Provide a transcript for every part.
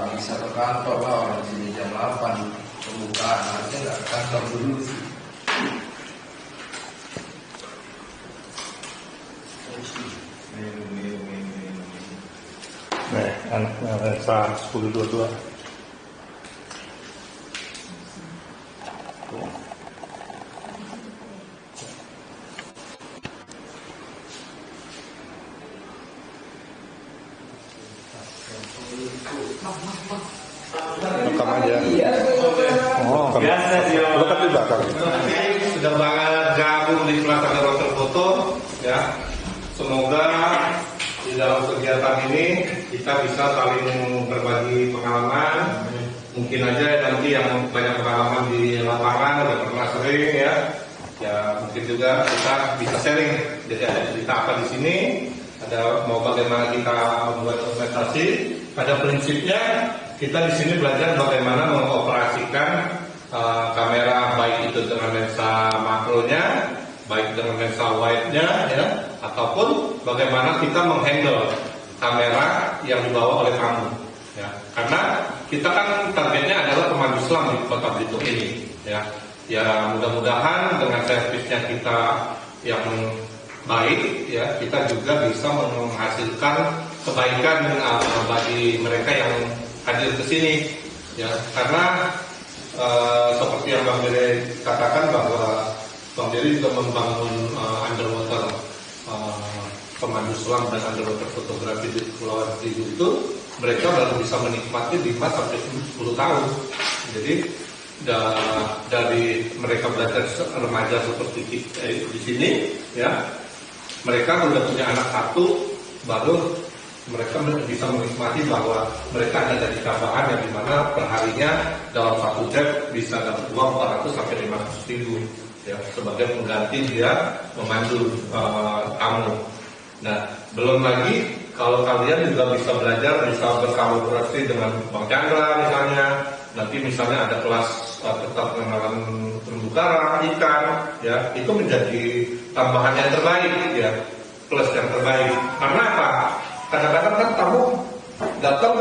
nggak bisa ke kantor lah, orang di sini jam 8 pembukaan, harusnya nggak ke kantor dulu sih. Nih, anaknya Elsa 1022. Rekam aja. Oh, biasa dia. Lu kan di belakang. Sudah banget gabung di kelas underwater foto, ya. Semoga di dalam kegiatan ini kita bisa saling berbagi pengalaman. Mungkin aja nanti yang banyak pengalaman di lapangan udah pernah sering ya. Ya mungkin juga kita bisa sharing. Jadi ada cerita apa di sini, ada mau bagaimana kita membuat dokumentasi. Pada prinsipnya kita di sini belajar bagaimana mengoperasikan kamera, baik itu dengan lensa makronya, baik dengan lensa wide-nya, ya, ataupun bagaimana kita menghandle kamera yang dibawa oleh tamu. Ya, karena kita kan targetnya adalah pemandu selam di Kota Belitung ini, ya. Ya mudah-mudahan dengan servisnya kita yang baik, ya, kita juga bisa menghasilkan kebaikan bagi mereka yang hadir ke sini, ya. Karena seperti yang Bang Beri katakan bahwa Bang Beri juga membangun underwater pemandu selam dan underwater fotografi di Kepulauan Seribu itu, mereka baru bisa menikmati 5-10 tahun. Jadi dari mereka belajar remaja seperti di sini, ya, mereka sudah punya anak satu, baru mereka bisa menikmati bahwa mereka ada dari tambahan yang dimana perharinya dalam satu jam bisa dapat uang 400 sampai 500 ribu, ya, sebagai pengganti dia memandu tamu. Nah, belum lagi kalau kalian juga bisa belajar, bisa berkolaborasi dengan Bang Chandra misalnya. Nanti misalnya ada kelas tetap pengenalan terumbu karang, ikan, ya, itu menjadi tambahan yang terbaik, ya, plus yang terbaik. Karena apa? Kadang-kadang kan tamu datang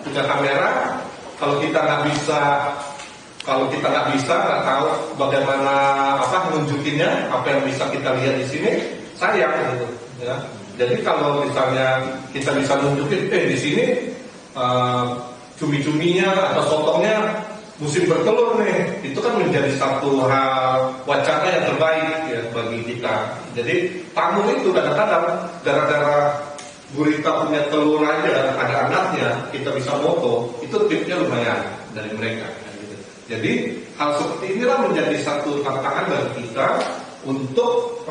punya kamera, kalau kita nggak bisa, nggak tahu bagaimana nunjukinnya, apa yang bisa kita lihat di sini, sayang gitu, ya. Jadi kalau misalnya kita bisa nunjukin, di sini cumi-cuminya atau sotongnya musim bertelur nih, itu kan menjadi satu hal wacana yang terbaik, ya, bagi kita. Jadi tamu itu kadang-kadang gara-gara gurita punya telur aja, ada anaknya, kita bisa foto, itu tipnya lumayan dari mereka. Gitu. Jadi hal seperti inilah menjadi satu tantangan bagi kita untuk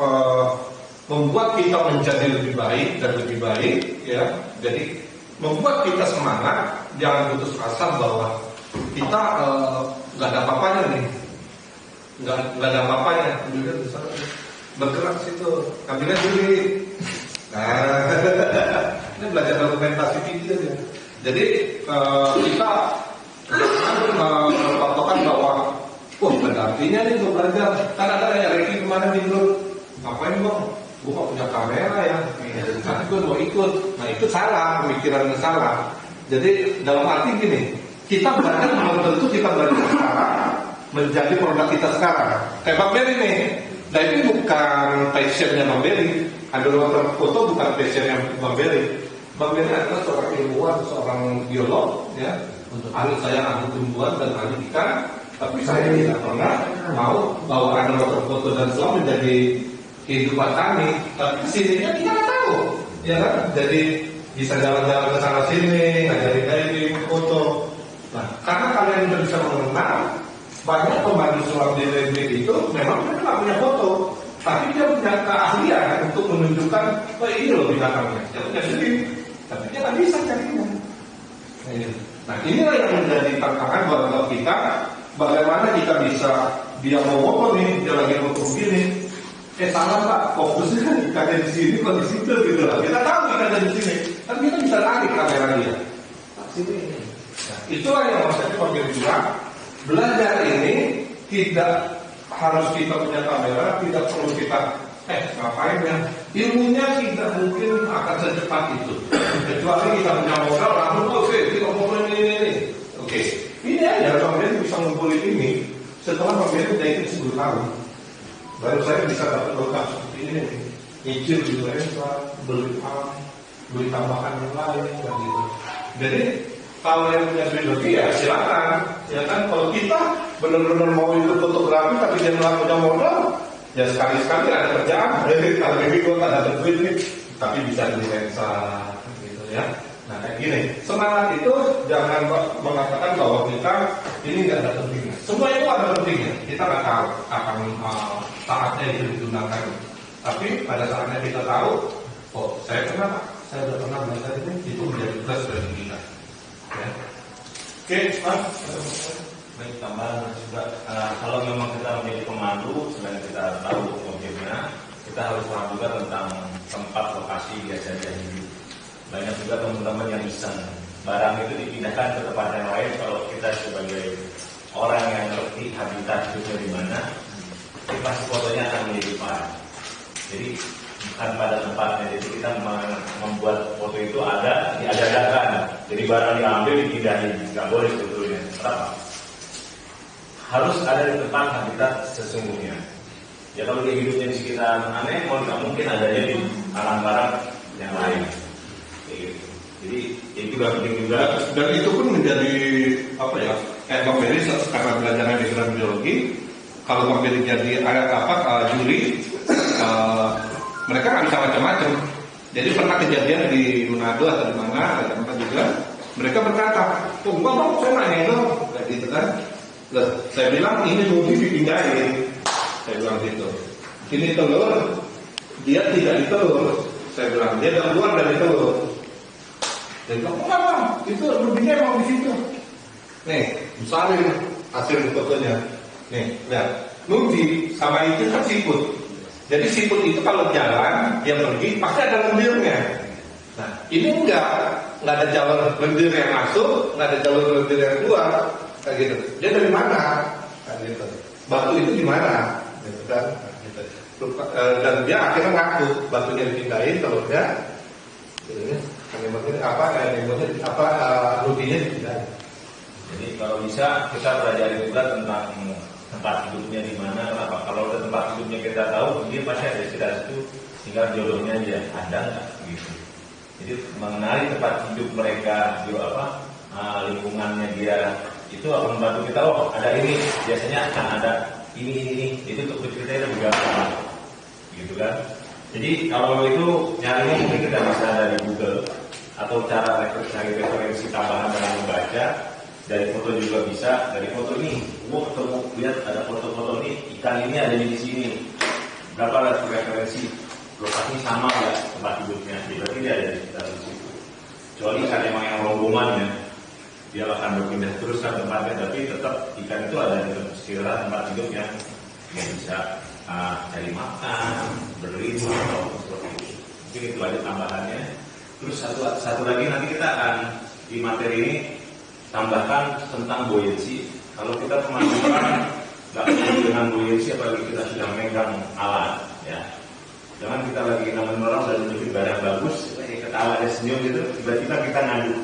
membuat kita menjadi lebih baik dan lebih baik, ya. Jadi membuat kita semangat, jangan putus asa bahwa kita nggak ada apa-apanya nih, nggak ada apa-apanya. Bergerak situ, ambilnya dulu. Nah, ini belajar dokumentasi video ya. Jadi kita berpatokan bahwa, ada artinya nih untuk belajar. Kan ada yang Reki kemarin di grup, ngapain Bang? Gue gak punya kamera ya, nanti gue mau ikut. Nah itu salah, pemikiran yang salah. Jadi dalam arti gini, kita belajar belum tentu kita belajar sekarang menjadi produk kita sekarang. Kayak Bang Beri nih, nah itu bukan passionnya Bang Beri. Underwater foto bukan passionnya Bang Beri. Bang Beri adalah seorang ilmuwan, seorang biolog, ya. Saya ahli tumbuhan dan ahli ikan, tapi saya tidak pernah mau bahwa underwater foto dan selam menjadi kehidupan kami. Tapi kesininya kita nggak tahu, ya kan? Jadi bisa jalan-jalan ke sana sini, ngajarin diving, foto. Nah, karena kalian sudah bisa mengenal, banyak pemandu selam di Lebek itu memang mereka nggak punya foto, tapi dia punya keahlian untuk menunjukkan, ini loh binatangnya. Dia punya sendiri, tapi dia nggak bisa carinya. Nah, inilah yang menjadi tantangan buat kita. Bagaimana kita bisa, dia mau foto nih, dia lagi foto begini. Salah Pak, fokusnya kan ikannya di sini, kok di situ gitu lah. Kita tahu ikannya di sini, tapi kita bisa tarik kamera dia. Sini. Nah, itulah yang maksudnya Bang Beri bilang, belajar ini tidak harus kita punya kamera, tidak perlu kita ngapain ya. Ilmunya tidak mungkin akan secepat itu. Kecuali kita punya modal, langsung kita ngomongin ini. Setelah pemilik naikin 10 tahun, baru saya bisa dapat lengkap seperti ini. Nyicil juga bisa, beli tambahan yang lain dan gitu. Jadi kalau yang punya duit lebih ya silakan. Ya kan, kalau kita benar-benar mau ikut fotografi tapi dia nggak punya modal, ya sekali-sekali ada kerjaan. Jadi kalau ini gue tak dapat duit nih, tapi bisa beli lensa gitu ya. Nah kayak gini, semangat itu jangan mengatakan bahwa kita ini nggak ada pentingnya. Semua itu ada pentingnya. Kita nggak tahu akan saatnya itu digunakan. Tapi pada saatnya kita tahu, oh saya udah pernah belajar ini, itu menjadi plus bagi kita. Ya. Oke, Mas. Baik, tambahan juga kalau memang kita menjadi pemandu, selain kita tahu objeknya, kita harus paham juga tentang tempat lokasi biasanya hidup. Banyak juga teman-teman yang iseng barang itu dipindahkan ke tempat yang lain. Kalau kita sebagai orang yang ngerti habitat hidupnya di mana, pasti fotonya akan menjadi parah. Jadi bukan pada tempatnya. Jadi kita membuat foto itu ada diadakan. Jadi barang diambil dipindahin, nggak boleh sebetulnya. Kenapa? Harus ada di tempat habitat sesungguhnya. Ya kalau dia hidupnya di sekitar aneh, mau nggak mungkin adanya di alam barat yang lain. Jadi itu juga penting juga. Dan itu pun menjadi apa ya? Kayak Bang Ferry karena belajarnya di biologi, kalau Bang Ferry jadi juri, mereka nggak bisa macam-macam. Jadi pernah kejadian di Manado atau di mana ada tempat juga, mereka berkata, "Oh enggak bang, saya nanya dong," kayak gitu kan. Loh, saya bilang ini mungkin dipindahin. Saya bilang gitu. Ini telur, dia tidak ditelur. Saya bilang dia keluar dari telur. Dia bilang, enggak bang, itu lebihnya emang di situ. Nih, misalnya hasil fotonya. Nih, lihat, nudi sama itu kan siput. Jadi siput itu kalau jalan, dia pergi, pasti ada lendirnya. Nah, ini enggak ada jalur lendir yang masuk, enggak ada jalur lendir yang keluar, kayak gitu. Dia dari mana? Kayak gitu. Batu itu di mana? Gitu kan? Gitu. Dan dia akhirnya ngaku, batunya dipindahin, telurnya, nudinya dipindahin. Jadi kalau bisa kita pelajari juga tentang tempat hidupnya di mana. Kalau udah tempat hidupnya kita tahu, dia pasti ada di sekitar situ, tinggal jodohnya aja ada nggak gitu. Jadi mengenali tempat hidup mereka, lingkungannya dia, itu akan membantu kita. Oh ada ini, biasanya akan ada ini, itu untuk kita lebih gampang, gitu kan. Jadi kalau itu nyarinya mungkin kita bisa dari Google atau cara cari referensi tambahan dalam membaca. Dari foto juga bisa, dari foto ini, ketemu lihat ada foto-foto ini, ikan ini ada di sini, berapa referensi, lokasinya sama ya tempat hidupnya, berarti dia ada di sekitar situ. Kecuali ikan emang yang rombongannya, dia akan berpindah terus ke tempatnya, tapi tetap ikan itu ada di sekitar tempat hidup yang bisa cari makan, berlindung atau seperti itu. Mungkin itu aja tambahannya. Terus satu lagi nanti kita akan di materi ini tambahkan tentang buoyancy. Kalau kita pemanduan nggak peduli dengan buoyancy, apalagi kita sudah megang alat, ya. Jangan kita lagi nemenin orang dan tunjukin barang bagus, ketawa ada senyum gitu, tiba-tiba kita ngadu,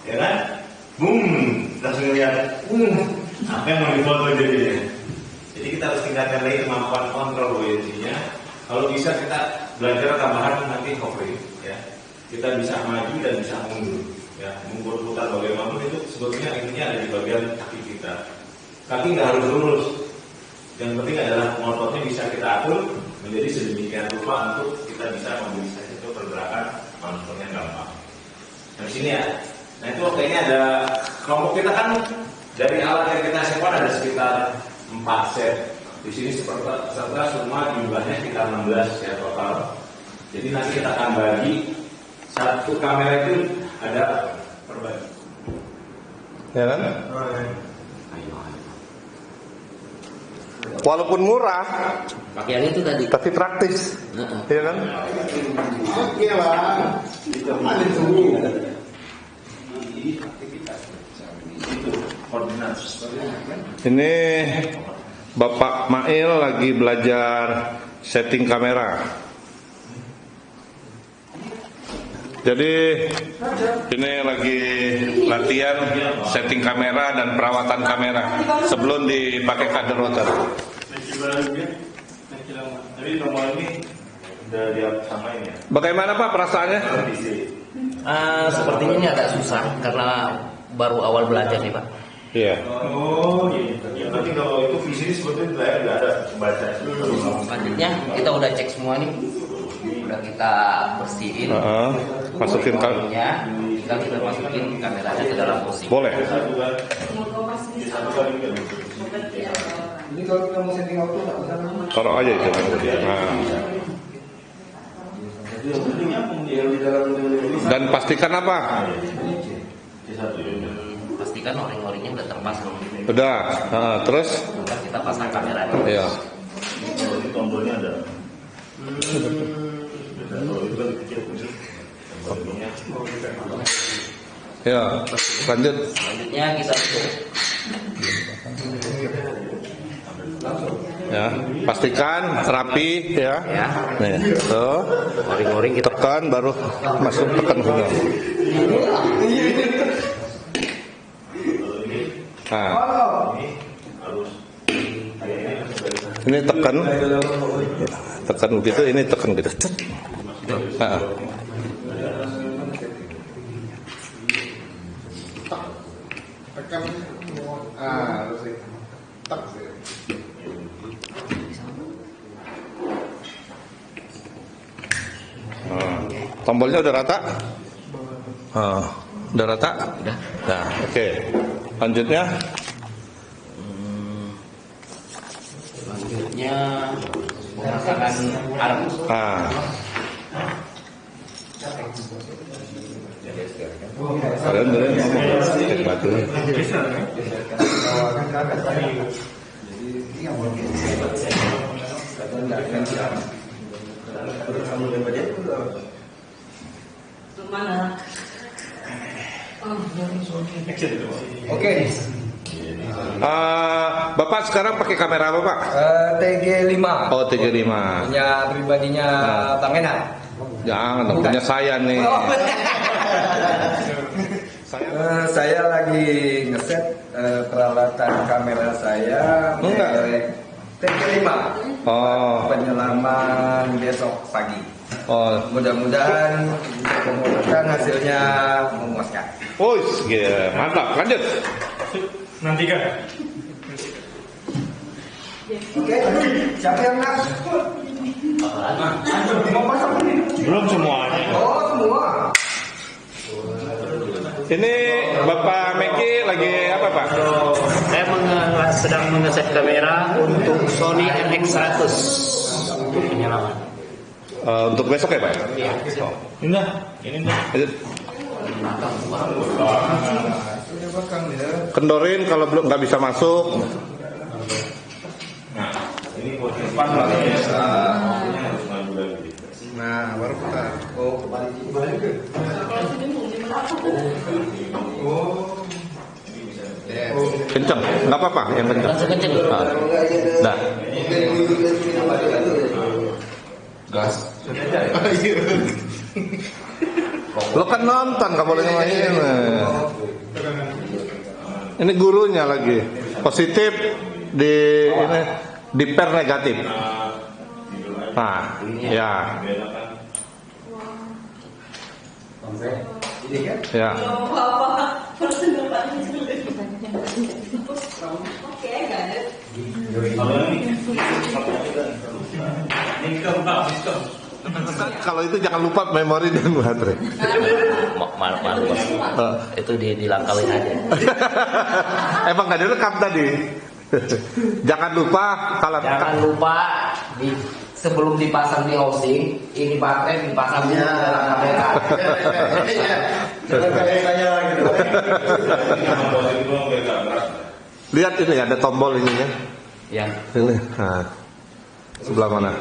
ya kan? Langsung lihat, apa yang mau difoto jadinya. Jadi kita harus tingkatkan lagi kemampuan kontrol buoyancy-nya. Kalau bisa kita belajar tambahan nanti hovering, ya. Kita bisa maju dan bisa mundur. Ya, putar bagaimanapun itu sebetulnya intinya ada di bagian kaki kita. Kaki nggak harus lurus. Yang penting adalah ototnya bisa kita atur menjadi sedemikian rupa untuk kita bisa memobilisasi itu pergerakan manuvernya gampang. Nah di sini ya. Nah itu kayaknya ada kelompok kita kan dari alat yang kita sewa ada sekitar 4 set. Di sini serta semua jumlahnya sekitar 16 ya total. Jadi nanti kita akan bagi satu kamera itu ada perbagi. Ya kan? Walaupun murah, pakaian itu tadi. tapi praktis. Ya kan? Oke bang, ada suhu. Ini Bapak Mail lagi belajar setting kamera. Jadi ini lagi latihan setting kamera dan perawatan kamera sebelum dipakai kader water. Jadi nomor ini udah disamain ya. Bagaimana Pak perasaannya? Sepertinya ini agak susah karena baru awal belajar nih Pak. Iya. Oh, iya. Tapi kalau itu visi sebetulnya layar nggak ada baca. Selanjutnya kita udah cek semua nih, udah kita bersihin. Masukin kameranya, tinggal kita masukin kameranya ke dalam posisi. Boleh. Ini kalau kita mau setting auto nggak usah lama. Taruh aja itu. Dan pastikan apa? Pastikan oring-oringnya udah terpasang. Udah. Terus? Ntar kita pasang kameranya. Iya. Ini tombolnya ada. Ya, lanjut. Selanjutnya kita tutup. Ya, pastikan rapi ya. Ya. Nih, tuh. Oring-oring kita Tekan baru masuk tekan sini. Nah, ini tekan gitu, ini tekan gitu. Nah. Tekan. Harus tak sih. Tombolnya udah rata? Udah rata? udah. Nah, oke. Lanjutnya? Selanjutnya pemasangan arm. Kalian boleh ngomong cek batu. Oke. Bapak sekarang pakai kamera apa Pak? TG5. Oh, TG5. Punya pribadinya Bang Enak. Jangan dong, punya saya nih. Saya lagi ngeset peralatan kamera saya. Enggak. TG5. Oh, Penyelaman besok pagi. oh, Mudah-mudahan hasilnya memuaskan. yeah. Mantap. Lanjut. Nantikan. Oke, siapa yang nak? Mau pasang ini? Belum semuanya. Oh, semua. Ini Bapak Meki lagi apa Pak? Saya sedang mengeset kamera untuk Sony RX100 untuk penyelaman. Untuk besok ya Pak? Iya. Ini Lanjut. Kendorin kalau belum nggak bisa masuk. Nah, ini posisi depan lagi ya. Harus maju lagi. Nah, baru putar. Oh, kembali ke. Kenceng, nggak apa-apa, yang kenceng. Langsung kenceng. Nah, Gas. lo kan nonton, nggak boleh ngomongin. Ini gurunya lagi positif di per negatif. Nah, ya, ya. Kalau itu jangan lupa memori dan baterai. Malu itu dilangkawin aja. Emang nggak direkam tadi. Jangan lupa kalau Jangan lupa sebelum dipasang di housing, ini baterai dipasang di dalam kamera. lihat ini ada tombol ininya. Ya. Ini. Nah, sebelah mana?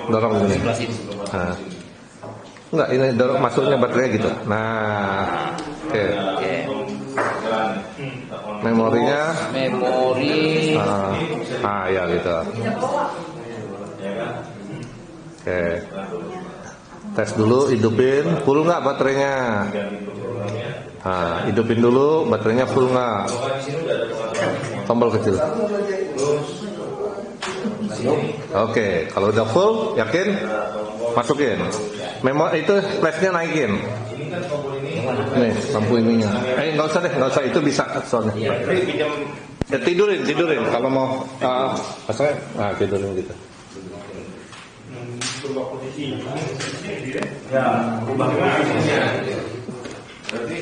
Dorong ini. Sebelah sini. Nah. Enggak, ini dorong masuknya baterai gitu. Nah, oke. Oke. Memorinya. Memori. Ya gitu. Oke. Tes dulu, hidupin. Full nggak baterainya? Nah, hidupin dulu, baterainya full nggak? Tombol kecil. Oke, kalau udah full, yakin? Masukin. Memori itu flashnya naikin. Nih, lampu ininya. Nggak usah deh, nggak usah, itu bisa soalnya. Ya, tidurin. Kalau mau, tidurin gitu. Ya, ubah posisinya. Berarti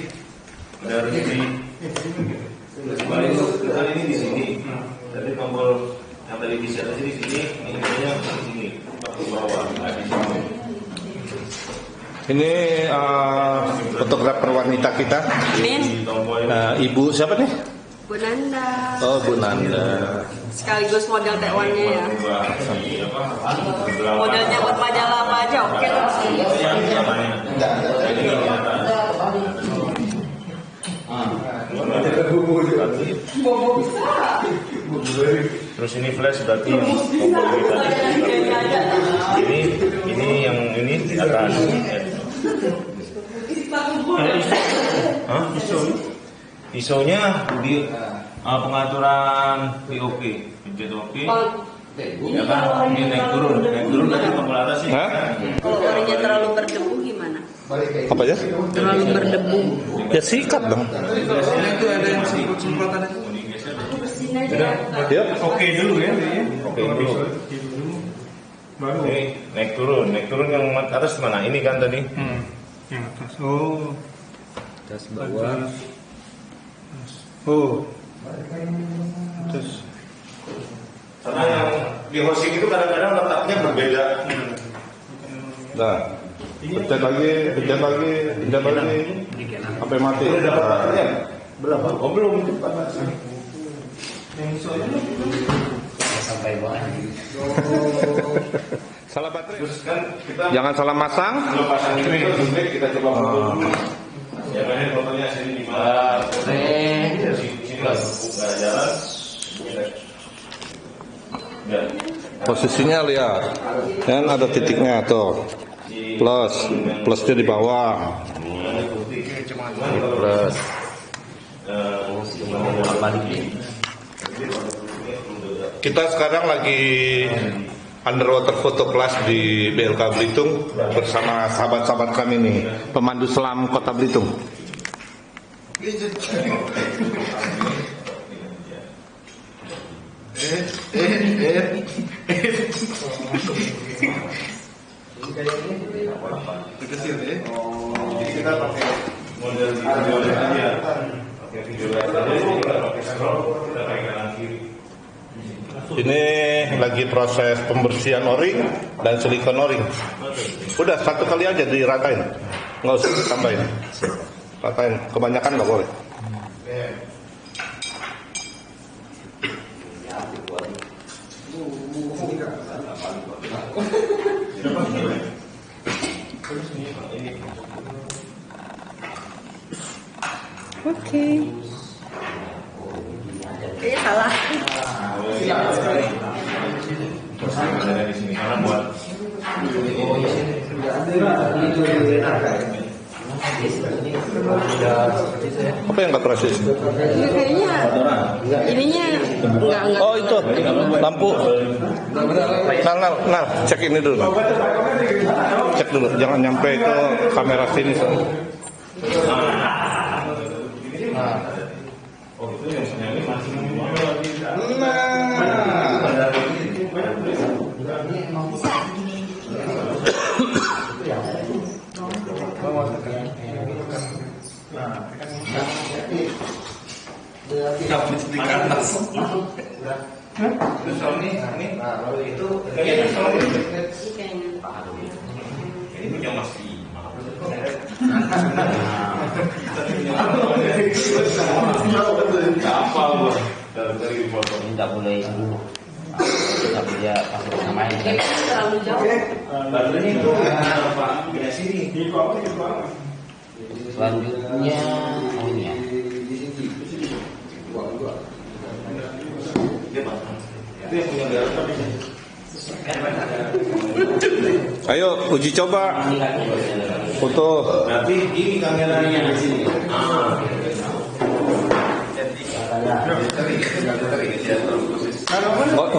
dari sini. Kali ini di sini. Jadi tombol yang tadi bisa di sini, ini di sini. Ke bawah, di sini. Ini fotografer wanita kita. Ibu siapa nih? Bu Nanda. Oh, Bu Nanda. Sekaligus model Taiwannya ya. Modelnya buat majalah apa aja oke lah. Terus ini flash berarti ini yang ini di atas. ISO-nya di pengaturan POP, pencet OK. Ya kan, ini naik turun dari tombol atas ini. Kalau orangnya terlalu berdebu gimana? Apa ya? Terlalu berdebu. Ya sikat dong. Itu ada yang semprotan itu. Ya. Oke dulu ya. Oke dulu. Ini naik turun yang atas mana? Ini kan tadi. Yang atas. Oh. Atas bawah. Oh. Terus. Karena yang di hosting itu kadang-kadang letaknya berbeda. Nah, pencet lagi, sampai mati. Udah dapat baterainya? Berapa? Oh belum. Sampai bawah. Salah baterai. Terus kan kita Jangan salah masang. belum pasang ini, kita coba foto dulu. Ya kan fotonya sini di mana? Sini lah, nggak jalan. Ya. Posisinya lihat. Kan ada titiknya tuh. Plusnya di bawah. Plus. Kita sekarang lagi underwater photo class di BLK Belitung bersama sahabat-sahabat kami nih, pemandu selam Kota Belitung. Kecil ya. Jadi kita pakai model aja. Pakai video aja, kita pakai scroll, kita pakai kanan kiri. Ini lagi proses pembersihan o-ring dan silikon o-ring. Udah satu kali aja diratain, nggak usah tambahin. Ratain, kebanyakan nggak boleh. Oke. Kayaknya salah. Terus ada di sini karena buat Apa yang nggak proses? Ini kayaknya ininya enggak. Oh itu lampu. Nal, cek ini dulu. Cek dulu, jangan nyampe itu kamera sini. oh itu yang sebenarnya masih Di atas. terus kalau ini itu kayaknya kalau ini yang masih apa lu dari foto Nggak boleh dulu. Nggak boleh pakai sama ini. Terlalu jauh. baterainya itu apa pindah sini Selanjutnya ini ya. dia pasang itu yang punya garasi Ayo uji coba. Foto. Berarti ini kameranya di sini.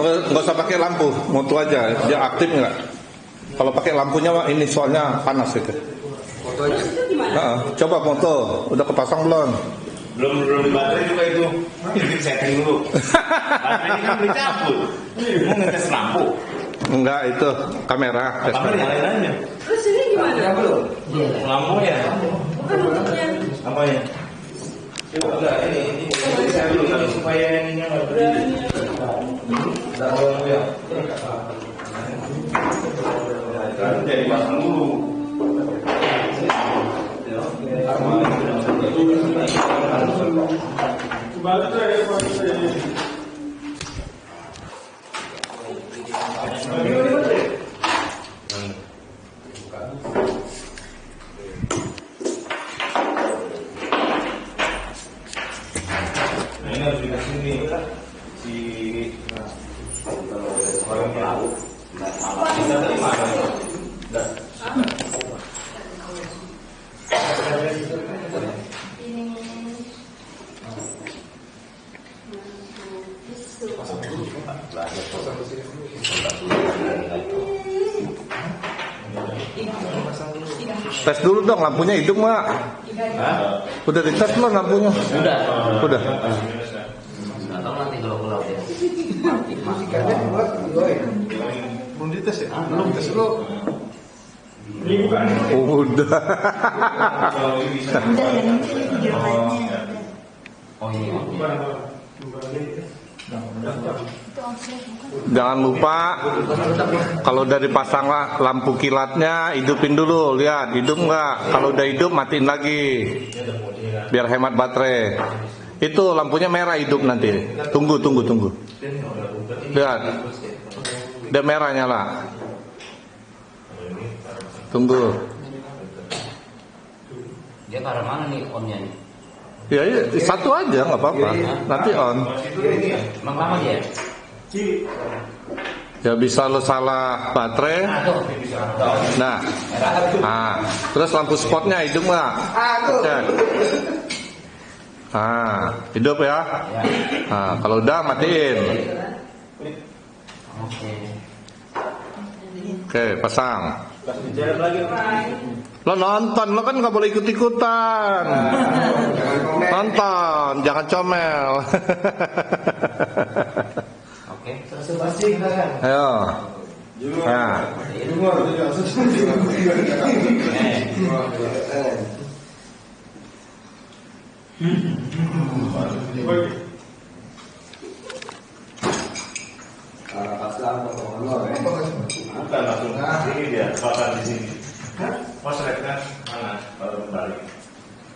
Nggak usah pakai lampu, moto aja. Dia aktif nggak? Kalau pakai lampunya ini soalnya panas gitu. Coba foto, udah kepasang belum? Belum di baterai juga itu. Mungkin setting dulu. Baterainya kan beli cabut. Mau ngetes lampu. Enggak, itu kamera. Kamera nyalain aja. Terus ini gimana? Lampunya. Bukan untuknya. Apanya? Enggak, ini saya dulu kali supaya ininya nggak berdiri. Enggak boleh ya. Kan jadi pasang dulu. Nah ini harus dikasih nih si orang pelaut. Kita terima kan? Tes dulu dong lampunya hidup nggak? Udah dites belum lampunya? Udah. Nggak tahu nanti kalau pulau ya. Belum dites ya? Belum tes dulu. Udah. Oh iya. Jangan lupa kalau udah dipasang lampu kilatnya hidupin dulu, lihat hidup nggak. Kalau udah hidup matiin lagi biar hemat baterai. Itu lampunya merah hidup nanti. Tunggu. Lihat, udah merah nyala. Tunggu. Dia ke arah mana nih onnya nih? Ya, satu aja nggak apa-apa. Nanti on. Emang lama dia? Ya bisa lo salah baterai. Nah, terus lampu spotnya hidup nggak? Cek. Hidup ya. Nah, kalau udah matiin. Oke, pasang. Lo nonton, lo kan nggak boleh ikut-ikutan. Nonton, jangan comel. Oke. Ayo. Nah. Bukan langsung ini dia pasang di sini. Posretnya mana kalau kembali?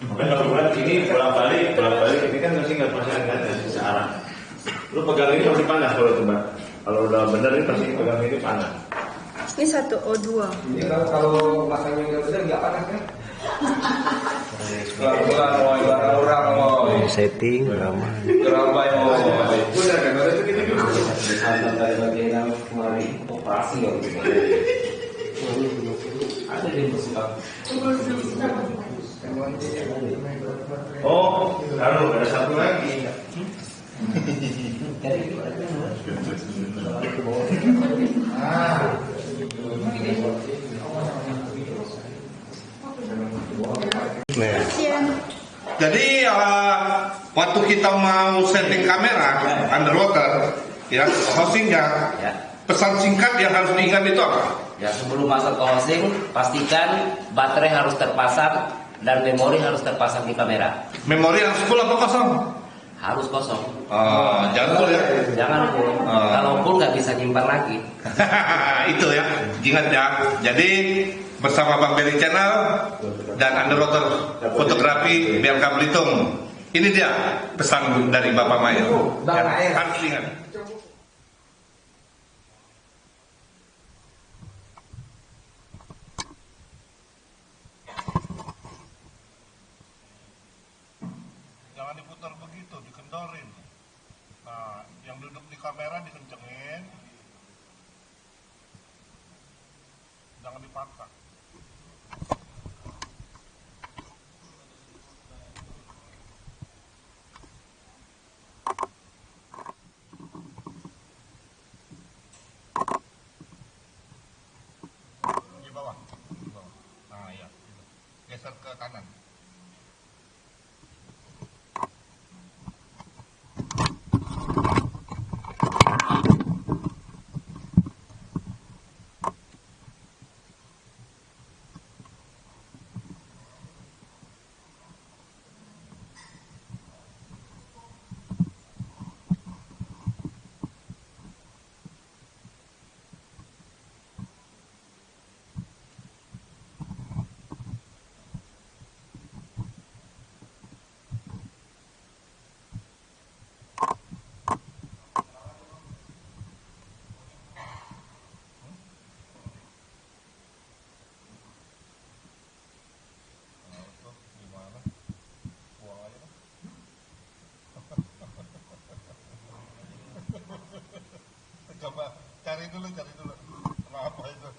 Mungkin kalau bulan ini bolak-balik ini kan masih nggak pasang kan dari searah. Lu pegang ini masih panas kalau coba. Kalau udah bener ini pasti pegang ini panas. Ini 1O2. Ini kalau masangnya nggak benar nggak panas kan? Pelan-pelan mau ibarat orang mau setting ramah. gerambai mau. Bener kan? Ada itu gitu. Dari bagian yang kemarin operasi ya. Ada di musim. Oh, lalu ada satu lagi. Nih. Jadi waktu kita mau setting kamera underwater, ya housingnya, pesan singkat yang harus diingat itu apa? Ya sebelum masuk ke housing, pastikan baterai harus terpasang dan memori harus terpasang di kamera. Memori harus full atau kosong? Harus kosong. Jangan full ya. Jangan full. Kalau full nggak bisa nyimpan lagi. Itu ya, ingat ya. Jadi bersama Bang Beri Channel dan Underwater Fotografi BLK Belitung. Ini dia pesan dari Bapak Mayer. Harus ingat. Jangan diputar begitu, dikendorin. Nah, yang duduk di kamera dikencengin. Jangan dipaksa. Di bawah. Nah, iya. Geser ke kanan. Gimana? Buang aja. Coba cari dulu. Kenapa itu?